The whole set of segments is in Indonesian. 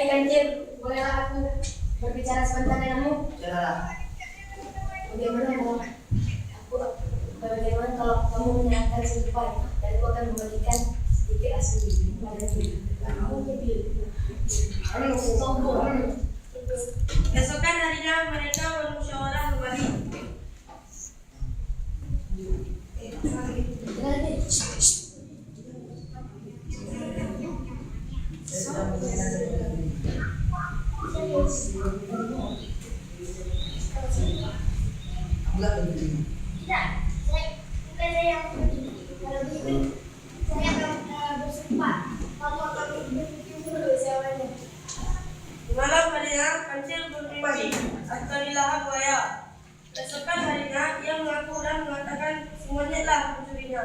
Hai Kancil, bolehlah aku berbicara sebentar denganmu? Janganlah. Bagaimana kalau kamu menyenangkan serupai dan aku akan membagikan sedikit asli pada diri. Kamu sombong. Keesokan harinya mereka bermusyawarah kembali. Tidak, saya yang kalau begitu saya akan bersumpah kamu akan berbicara dulu siapanya. Malam harinya Kancil bermimpi akan dilahap buaya. Keesokan harinya ia mengaku dan mengatakan semuanya telah mencurinya.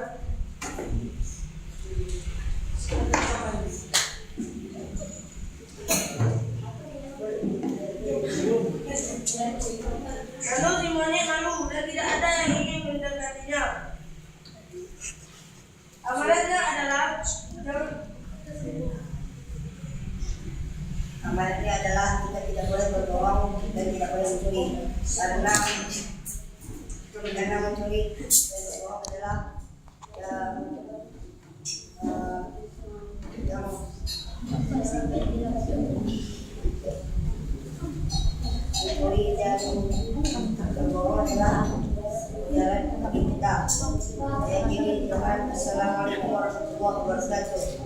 Lalu si monyet malu dan tidak ada yang ingin mendekatinya. Amalannya adalah Amalannya adalah kita tidak boleh berbohong dan tidak boleh mencuri karena mencuri dan berbohong adalah yang mencuri dan berbohong adalah jalan kaki kita. Saya kini Tuhan. Assalamualaikum warahmatullahi wabarakatuh.